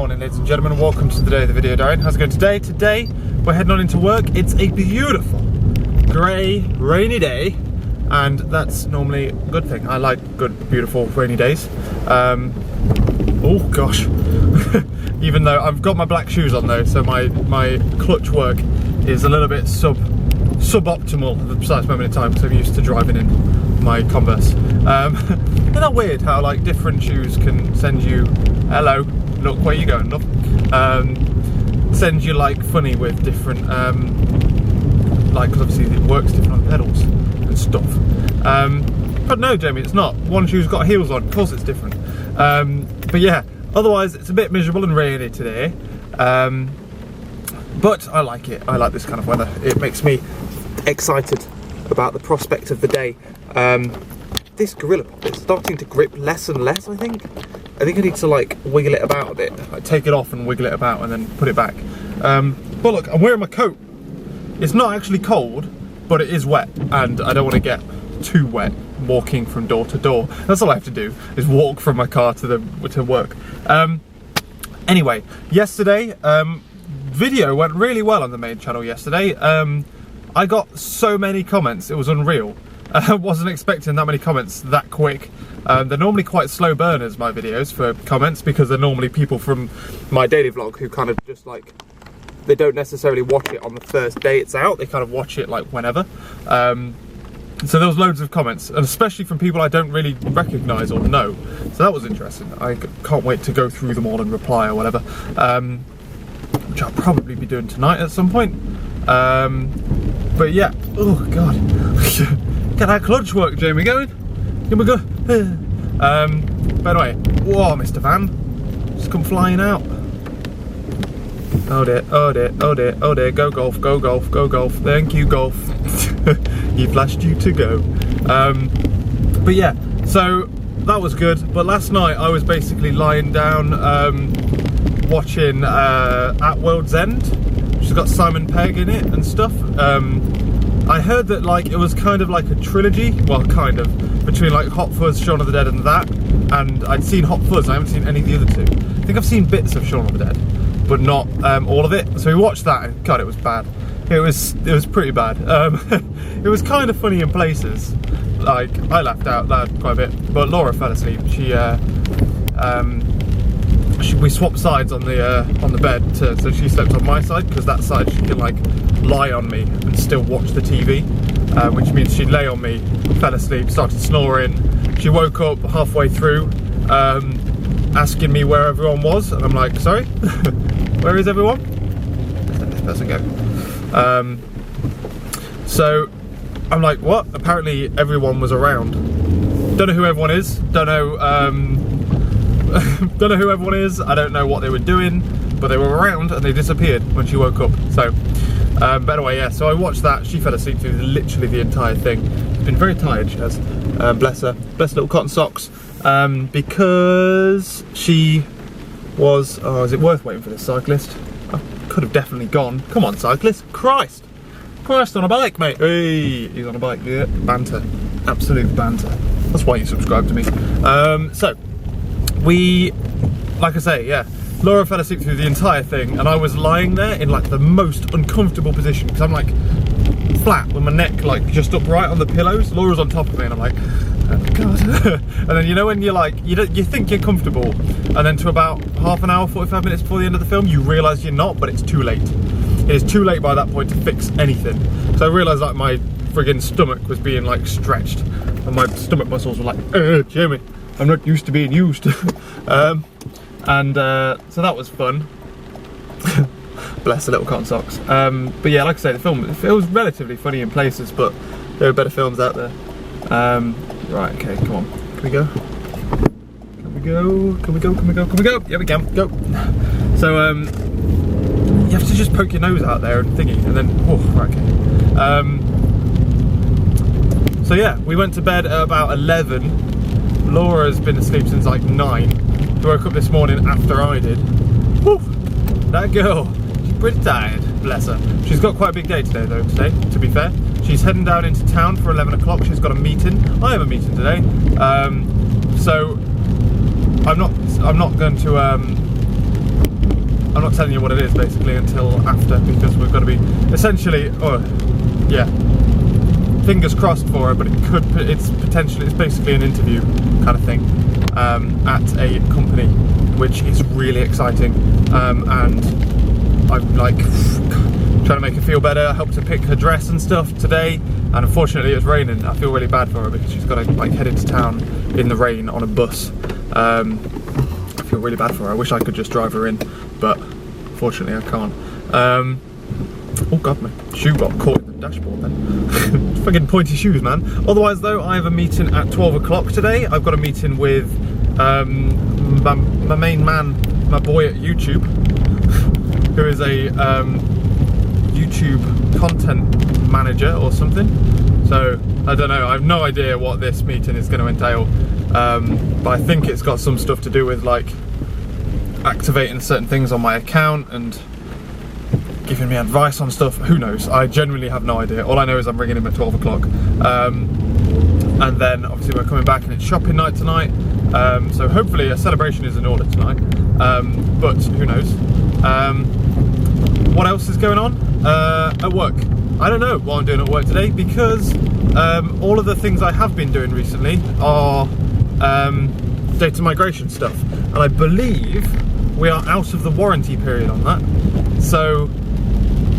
morning, ladies and gentlemen, and welcome to the day of the video diary. How's it going today? Today we're heading on into work. It's a beautiful grey rainy day, and that's normally a good thing. I like good beautiful rainy days. Oh gosh. Even though I've got my black shoes on though, so my clutch work is a little bit suboptimal at the precise moment in time, because I'm used to driving in my Converse. Isn't that weird how like different shoes can send you, hello, look where you going, look, send you like funny with different, like, because obviously it works different on pedals and stuff. But no, Jamie, it's not. One shoe's got heels on, of course it's different. But yeah, otherwise it's a bit miserable and rainy today. But I like it. I like this kind of weather. It makes me excited about the prospect of the day. This Gorilla Pop is starting to grip less and less, I think. I think I need to like wiggle it about a bit. Like take it off and wiggle it about and then put it back. But look, I'm wearing my coat. It's not actually cold, but it is wet, and I don't want to get too wet walking from door to door. That's all I have to do, is walk from my car to work. Anyway, yesterday, video went really well on the main channel yesterday. I got so many comments, it was unreal. I wasn't expecting that many comments that quick. They're normally quite slow burners, my videos, for comments, because they're normally people from my daily vlog who kind of just like, they don't necessarily watch it on the first day it's out, they kind of watch it like whenever. So there was loads of comments, and especially from people I don't really recognise or know. So that was interesting. I can't wait to go through them all and reply or whatever. Which I'll probably be doing tonight at some point. But yeah, oh god. Get that clutch work, Jamie, going. Here we go. But anyway, whoa, Mr. Van, just come flying out. Oh dear, oh dear, oh dear, oh dear, go golf, go golf, go golf. Thank you, golf. He flashed you to go. But yeah, so that was good. But last night I was basically lying down watching At World's End, which has got Simon Pegg in it and stuff. I heard that like it was kind of like a trilogy, well kind of, between like Hot Fuzz, Shaun of the Dead and that, and I'd seen Hot Fuzz, I haven't seen any of the other two. I think I've seen bits of Shaun of the Dead, but not all of it, so we watched that and god, it was bad. It was pretty bad. It was kind of funny in places, like I laughed out loud quite a bit, but Laura fell asleep. We swapped sides on the bed, so she slept on my side, because that side she can like lie on me and still watch the TV, which means she'd lay on me, fell asleep, started snoring. She woke up halfway through, asking me where everyone was, and I'm like, sorry, where is everyone? Let this person go. So I'm like, what? Apparently everyone was around. Don't know who everyone is. Don't know. Don't know who everyone is. I don't know what they were doing, but they were around and they disappeared when she woke up. So, but anyway, yeah. So I watched that. She fell asleep through literally the entire thing. She's been very tired. She has. Bless her. Bless little cotton socks. Because she was. Oh, is it worth waiting for this cyclist? I could have definitely gone. Come on, cyclist. Christ. Christ on a bike, mate. Hey, he's on a bike. Yeah, banter. Absolute banter. That's why you subscribe to me. So. Like I say, yeah, Laura fell asleep through the entire thing, and I was lying there in like the most uncomfortable position, because I'm like flat with my neck like just upright on the pillows. Laura's on top of me and I'm like, oh god. And then you know when you're like, you think you're comfortable, and then to about half an hour, 45 minutes before the end of the film, you realise you're not, but it's too late. It is too late by that point to fix anything. So I realised like my friggin' stomach was being like stretched, and my stomach muscles were like, Jamie, I'm not used to being used. So that was fun. Bless the little cotton socks. But yeah, like I say, the film, it was relatively funny in places, but there are better films out there. Right, okay, come on. Can we go? Can we go? Can we go? Can we go? Can we go? Yeah, we can. Go. So, you have to just poke your nose out there and thingy, and then, oh, right, okay. So yeah, we went to bed at about 11. Laura's been asleep since like 9. She woke up this morning after I did. Whew, that girl, she's pretty tired, bless her. She's got quite a big day today though, to be fair. She's heading down into town for 11 o'clock, she's got a meeting. I have a meeting today. So I'm not going to I'm not telling you what it is basically until after, because we've got to be essentially, fingers crossed for it, but it's basically an interview kind of thing at a company, which is really exciting, and I'm like trying to make her feel better. I helped her pick her dress and stuff today, and unfortunately it was raining. I feel really bad for her because she's got to like head into town in the rain on a bus. I feel really bad for her. I wish I could just drive her in, but unfortunately I can't. Oh god, my shoe got caught in the dashboard then. Fucking pointy shoes, man. Otherwise though, I have a meeting at 12 o'clock today. I've got a meeting with my main man, my boy at YouTube, who is a YouTube content manager or something. So I don't know, I have no idea what this meeting is going to entail, but I think it's got some stuff to do with like activating certain things on my account and giving me advice on stuff. Who knows? I genuinely have no idea. All I know is I'm ringing him at 12 o'clock, and then obviously we're coming back and it's shopping night tonight, so hopefully a celebration is in order tonight, but who knows. What else is going on at work? I don't know what I'm doing at work today, because all of the things I have been doing recently are data migration stuff, and I believe we are out of the warranty period on that. So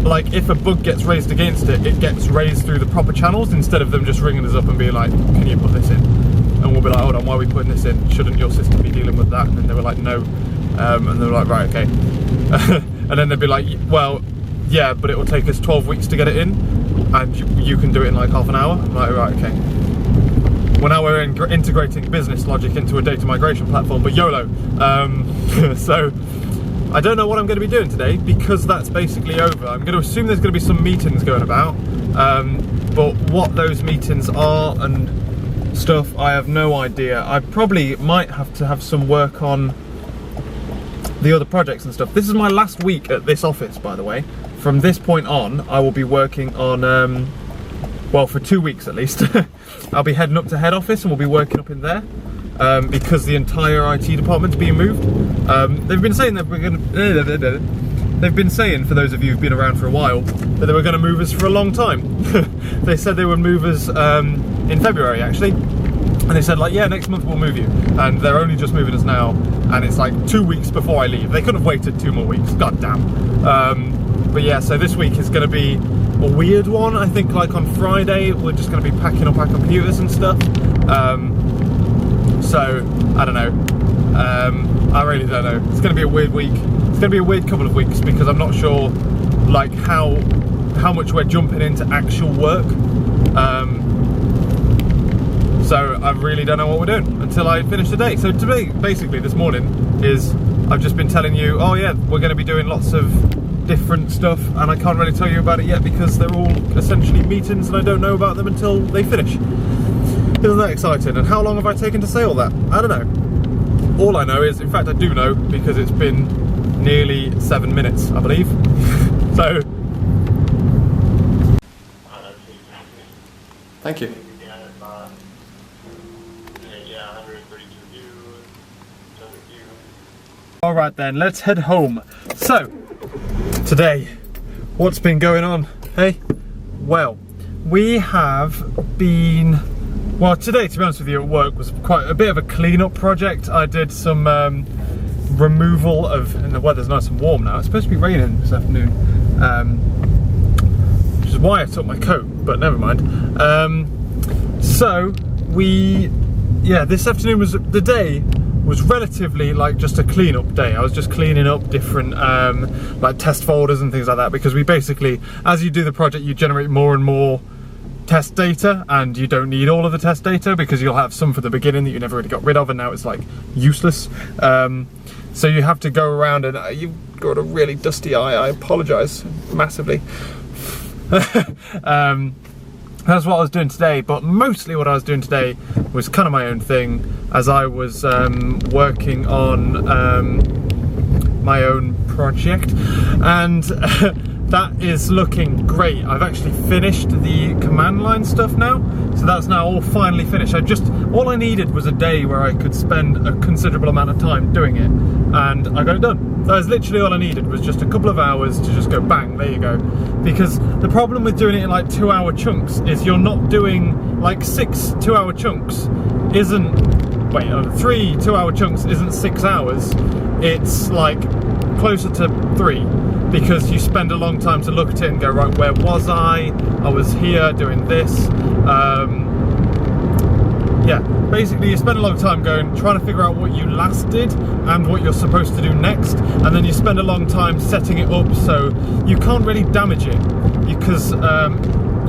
like if a bug gets raised against it, it gets raised through the proper channels instead of them just ringing us up and being like, can you put this in? And we'll be like, hold on, why are we putting this in? Shouldn't your system be dealing with that? And then they were like, no. And they were like, right, okay. And then they'd be like, well, yeah, but it will take us 12 weeks to get it in, and you can do it in like half an hour. I'm like, right, okay. Well, now we're integrating business logic into a data migration platform, but YOLO. So I don't know what I'm going to be doing today, because that's basically over. I'm going to assume there's going to be some meetings going about, but what those meetings are and stuff, I have no idea. I probably might have to have some work on the other projects and stuff. This is my last week at this office, by the way. From this point on, I will be working on, well, for 2 weeks at least. I'll be heading up to head office and we'll be working up in there, because the entire IT department's being moved. They've been saying that we're going to... They've been saying, for those of you who've been around for a while, that they were going to move us for a long time. They said they would move us in February, actually. And they said, like, yeah, next month we'll move you. And they're only just moving us now, and it's like 2 weeks before I leave. They could have waited 2 more weeks, god damn. But yeah, so this week is going to be a weird one. I think like on Friday, we're just going to be packing up our computers and stuff. So, I don't know. I really don't know. It's going to be a weird week. It's going to be a weird couple of weeks, because I'm not sure like how much we're jumping into actual work. So I really don't know what we're doing until I finish the day. So today, basically this morning, is I've just been telling you, oh yeah, we're going to be doing lots of different stuff, and I can't really tell you about it yet because they're all essentially meetings and I don't know about them until they finish. Isn't that exciting? And how long have I taken to say all that? I don't know. All I know is, in fact I do know, because it's been nearly 7 minutes, I believe. So, thank you. Alright then, let's head home. So, today, what's been going on? Hey? Well, we have been... Well, today, to be honest with you, at work was quite a bit of a clean-up project. I did some removal of... And the weather's nice and warm now. It's supposed to be raining this afternoon. Which is why I took my coat, but never mind. So, we... Yeah, this afternoon was... The day was relatively like just a clean-up day. I was just cleaning up different like test folders and things like that, because we basically, as you do the project, you generate more and more test data, and you don't need all of the test data because you'll have some for the beginning that you never really got rid of, and now it's like useless. So you have to go around, and you've got a really dusty eye. I apologise massively. That's what I was doing today, but mostly what I was doing today was kind of my own thing, as I was working on my own project, and that is looking great. I've actually finished the command line stuff now, so So that's now all finally finished. All I needed was a day where I could spend a considerable amount of time doing it, and I got it done. That was literally all I needed, was just a couple of hours to just go bang, there you go. Because the problem with doing it in like 2-hour chunks is you're not doing like 6 2-hour chunks isn't, wait, 3 2-hour chunks isn't 6 hours, it's like closer to 3. Because you spend a long time to look at it and go, right, where was I? I was here doing this. Yeah, basically you spend a long time trying to figure out what you last did and what you're supposed to do next, and then you spend a long time setting it up so you can't really damage it, because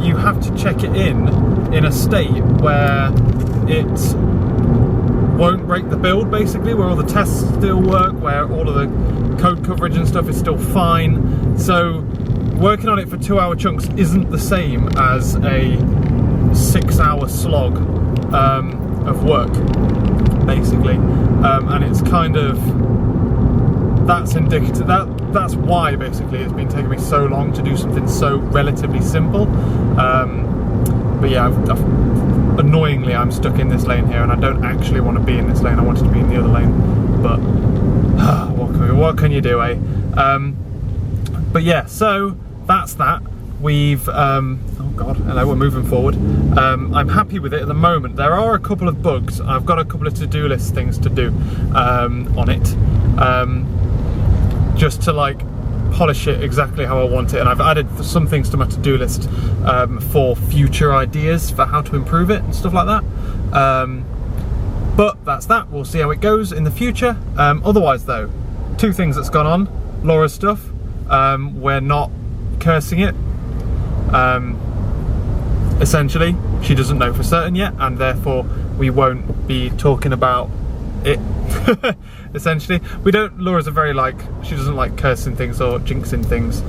you have to check it in a state where it won't break the build, basically, where all the tests still work, where all of the code coverage and stuff is still fine. So working on it for 2-hour chunks isn't the same as a 6-hour slog of work, basically, and it's kind of, that's indicative, that's why basically it's been taking me so long to do something so relatively simple. But yeah, annoyingly I'm stuck in this lane here, and I don't actually want to be in this lane. I wanted to be in the other lane, but what can you do, eh? But yeah, so that's that. We've oh god, hello, we're moving forward. I'm happy with it at the moment. There are a couple of bugs. I've got a couple of to-do list things to do on it, just to like polish it exactly how I want it, and I've added some things to my to-do list for future ideas for how to improve it and stuff like that. But that's that. We'll see how it goes in the future. Otherwise though, 2 things that's gone on. Laura's stuff, we're not cursing it. Essentially, she doesn't know for certain yet, and therefore we won't be talking about it. Essentially, we don't. Laura's a very she doesn't like cursing things or jinxing things.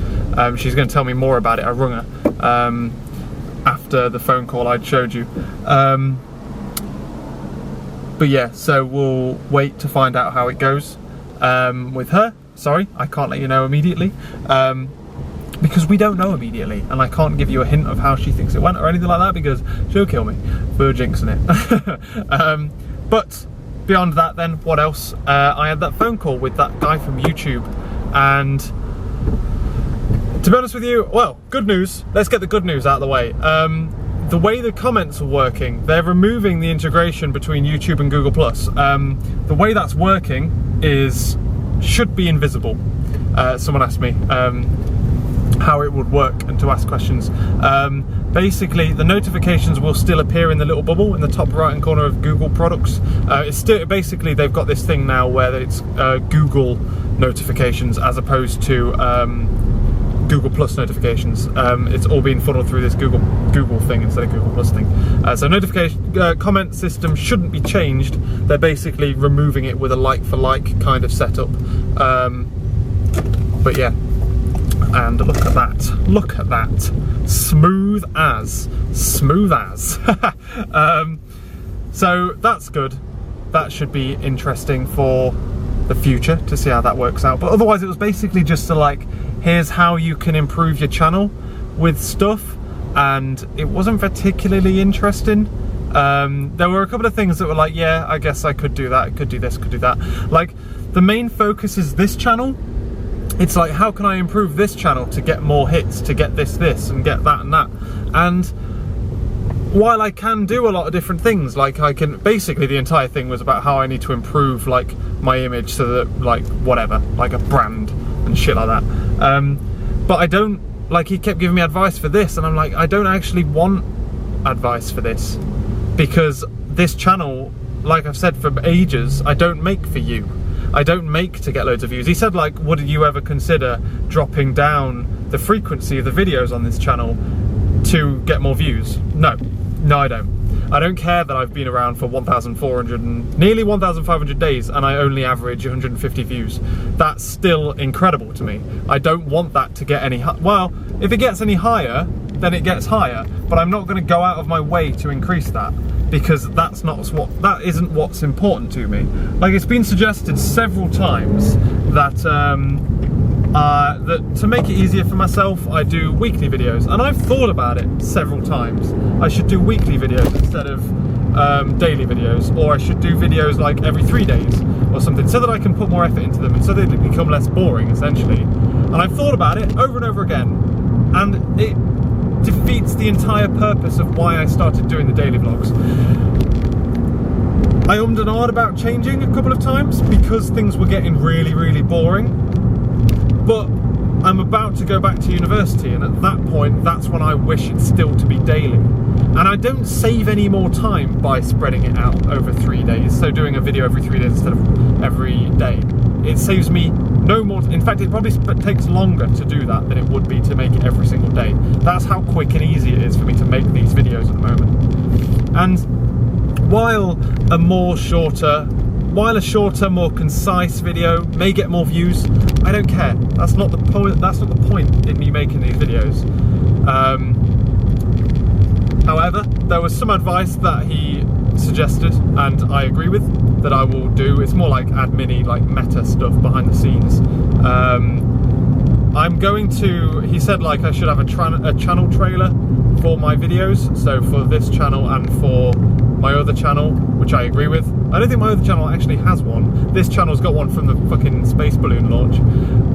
She's going to tell me more about it. I rung her after the phone call I'd showed you. But yeah, so we'll wait to find out how it goes with her. Sorry, I can't let you know immediately. Because we don't know immediately, and I can't give you a hint of how she thinks it went or anything like that, because she'll kill me for jinxing it. But beyond that then, what else? I had that phone call with that guy from YouTube, and to be honest with you, well, good news. Let's get the good news out of the way. The way the comments are working, they're removing the integration between YouTube and Google+. The way that's working should be invisible. Someone asked me how it would work and to ask questions. Basically, the notifications will still appear in the little bubble in the top right hand corner of Google products. It's still, basically, they've got this thing now where it's Google notifications as opposed to Google Plus notifications. It's all being funneled through this Google thing instead of Google Plus thing. So notification comment system shouldn't be changed. They're basically removing it with a like for like kind of setup. But yeah. And look at that, smooth as. So that's good. That should be interesting for the future to see how that works out. But otherwise it was basically just to here's how you can improve your channel with stuff, and it wasn't particularly interesting. There were a couple of things that were yeah, I guess I could do that, I could do this, could do that. The main focus is this channel. It's how can I improve this channel to get more hits, to get this and get that and that. And while I can do a lot of different things, I can, basically the entire thing was about how I need to improve my image so that whatever, a brand and shit like that. But I don't, he kept giving me advice for this, and I'm I don't actually want advice for this, because this channel, like I've said for ages, I don't make for you. I don't make to get loads of views. He said would you ever consider dropping down the frequency of the videos on this channel to get more views? No, I don't. I don't care that I've been around for 1,400 and nearly 1,500 days and I only average 150 views. That's still incredible to me. I don't want that to get any well, if it gets any higher, then it gets higher, but I'm not going to go out of my way to increase that, because that isn't what's important to me. It's been suggested several times that that to make it easier for myself, I do weekly videos, and I've thought about it several times. I should do weekly videos instead of daily videos, or I should do videos like every 3 days or something, so that I can put more effort into them and so they become less boring, essentially. And I've thought about it over and over again, and it defeats the entire purpose of why I started doing the daily vlogs. I ummed and ahed about changing a couple of times because things were getting really, really boring. But I'm about to go back to university, and at that point, that's when I wish it still to be daily. And I don't save any more time by spreading it out over 3 days, so doing a video every 3 days instead of every day. It saves me no more, in fact it probably takes longer to do that than it would be to make it every single day. That's how quick and easy it is for me to make these videos at the moment. And while a shorter, more concise video may get more views, I don't care. That's not the point. That's not the point in me making these videos. However, there was some advice that he suggested, and I agree with, that I will do. It's more like admin-y, like meta stuff behind the scenes. I'm going to. He said like I should have a channel trailer for my videos. So for this channel and for my other channel, which I agree with. I don't think my other channel actually has one. This channel's got one from the fucking space balloon launch.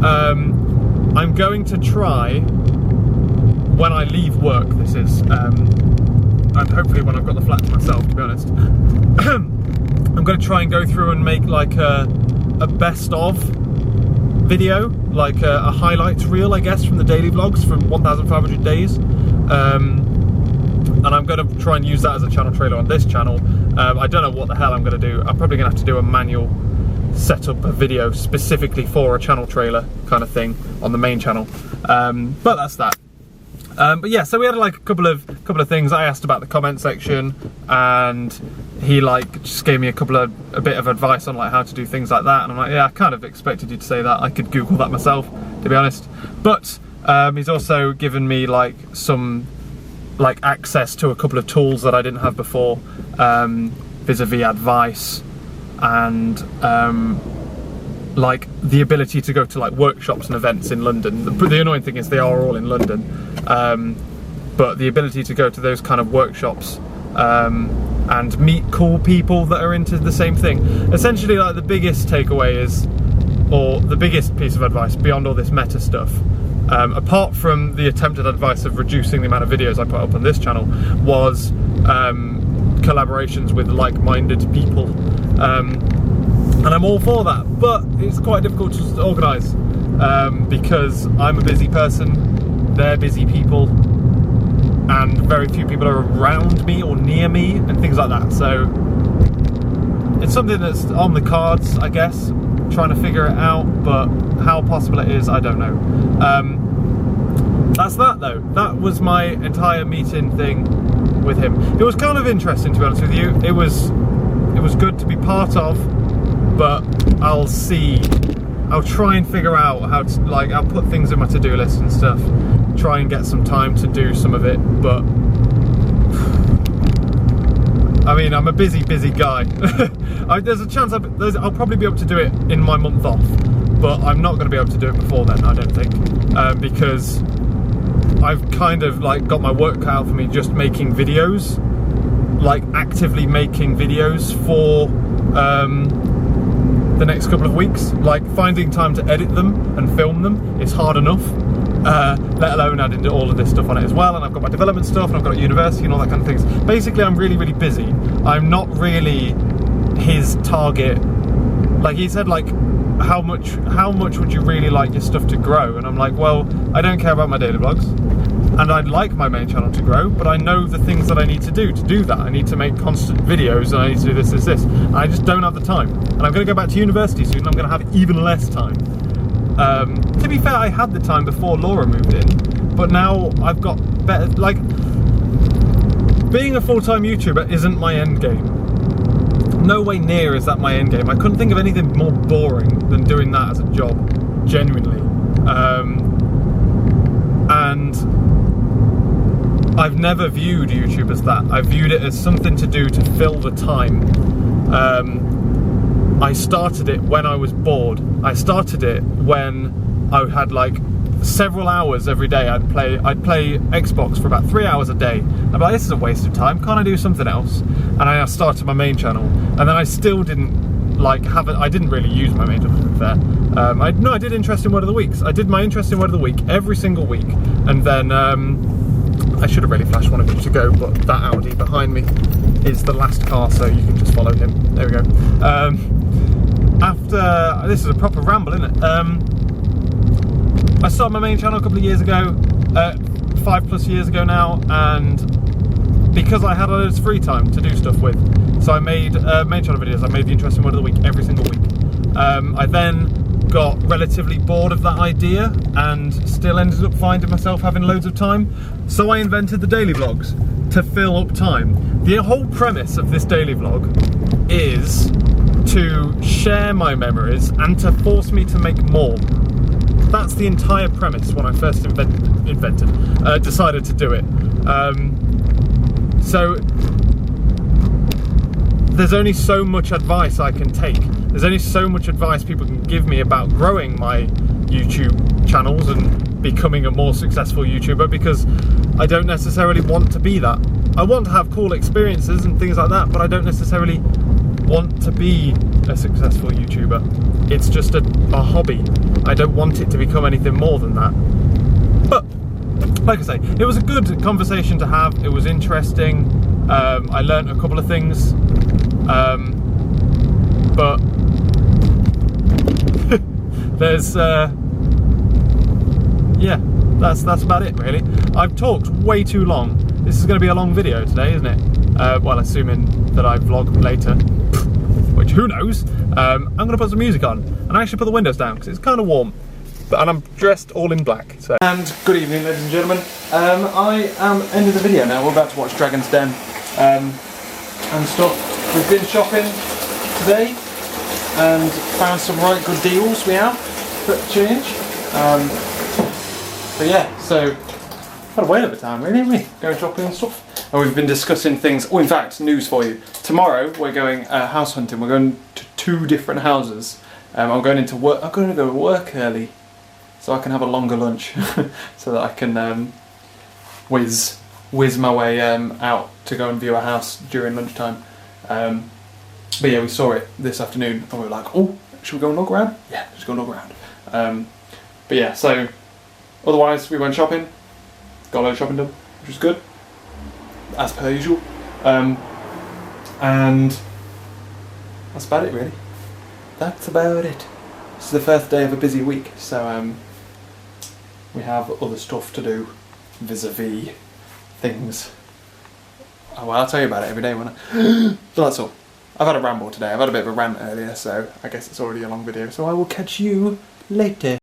I'm going to try, when I leave work, this is, and hopefully when I've got the flat to myself, to be honest, I'm going to try and go through and make like a best of video, like a highlights reel, I guess, from the daily vlogs from 1,500 days. And I'm going to try and use that as a channel trailer on this channel. I don't know what the hell I'm going to do. I'm probably going to have to do a manual setup of video specifically for a channel trailer kind of thing on the main channel. But that's that. But yeah, so we had like a couple of things. I asked about the comment section, and he like just gave me a bit of advice on like how to do things like that. And I'm like, yeah, I kind of expected you to say that. I could Google that myself, to be honest. But he's also given me like some like access to a couple of tools that I didn't have before, vis-a-vis advice and like the ability to go to like workshops and events in London. The annoying thing is they are all in London, but the ability to go to those kind of workshops and meet cool people that are into the same thing. Essentially, like the biggest takeaway is, or the biggest piece of advice beyond all this meta stuff, apart from the attempted advice of reducing the amount of videos I put up on this channel, was collaborations with like-minded people. And I'm all for that, but it's quite difficult to organise because I'm a busy person, they're busy people, and very few people are around me or near me and things like that. So it's something that's on the cards, I guess, trying to figure it out, but how possible it is, I don't know. That's that though. That was my entire meeting thing with him. It was kind of interesting, to be honest with you. It was good to be part of, but I'll try and figure out how to, like, I'll put things in my to-do list and stuff, try and get some time to do some of it, but I mean, I'm a busy guy. There's a chance I'll probably be able to do it in my month off, but I'm not going to be able to do it before then, I don't think, because I've kind of like got my work cut out for me just making videos, like actively making videos for the next couple of weeks. Like finding time to edit them and film them is hard enough, let alone adding all of this stuff on it as well. And I've got my development stuff, and I've got university and all that kind of things. Basically, I'm really, really busy. I'm not really his target. Like he said, like, how much would you really like your stuff to grow? And I'm like, well, I don't care about my daily vlogs, and I'd like my main channel to grow, but I know the things that I need to do that. I need to make constant videos, and I need to do this. And I just don't have the time. And I'm going to go back to university soon, and I'm going to have even less time. To be fair, I had the time before Laura moved in, but now I've got better, like, being a full-time YouTuber isn't my end game. No way near is that my end game. I couldn't think of anything more boring than doing that as a job, genuinely. And I've never viewed YouTube as that. I viewed it as something to do to fill the time. I started it when I was bored. I started it when I had like several hours every day. I'd play Xbox for about 3 hours a day. I'd be like, this is a waste of time, can't I do something else? And I started my main channel, and then I still didn't like have it. I didn't really use my main channel, to be fair. I did Interesting Word of the Weeks. I did my Interesting Word of the Week every single week, and then I should have really flashed one of you to go, but that Audi behind me is the last car, so you can just follow him. There we go. After this is a proper ramble, isn't it? I started my main channel a couple of years ago, 5+ years ago now, and because I had loads of free time to do stuff with, so I made main channel videos. I made the Interesting Word of the Week every single week. I then got relatively bored of that idea and still ended up finding myself having loads of time, so I invented the daily vlogs to fill up time. The whole premise of this daily vlog is to share my memories and to force me to make more. That's the entire premise when I first decided to do it. So there's only so much advice I can take. There's only so much advice people can give me about growing my YouTube channels and becoming a more successful YouTuber, because I don't necessarily want to be that. I want to have cool experiences and things like that, but I don't necessarily want to be a successful YouTuber. It's just a hobby. I don't want it to become anything more than that. But like I say, it was a good conversation to have. It was interesting. I learnt a couple of things, but there's yeah, that's about it really. I've talked way too long. This is going to be a long video today, isn't it? Well, assuming that I vlog later, which who knows. I'm going to put some music on and actually put the windows down because it's kind of warm. And I'm dressed all in black. So. And good evening, ladies and gentlemen. I am ending the video now. We're about to watch Dragon's Den and stuff. We've been shopping today and found some right good deals. We have for change. So yeah, so had a whale of a time, really, haven't we? Going shopping and stuff. And we've been discussing things. Oh, in fact, news for you. Tomorrow we're going house hunting. We're going to 2 different houses. I'm going into work. I'm going to go to work early, so I can have a longer lunch, so that I can whiz my way out to go and view a house during lunchtime. But yeah, we saw it this afternoon, and we were like, oh, should we go and look around? Yeah, let's go and look around. But yeah, so otherwise we went shopping, got a load of shopping done, which was good, as per usual. And that's about it really. That's about it. This is the first day of a busy week, so we have other stuff to do vis-a-vis things. Oh, well, I'll tell you about it every day, won't I? So that's all. I've had a ramble today. I've had a bit of a rant earlier, so I guess it's already a long video. So I will catch you later.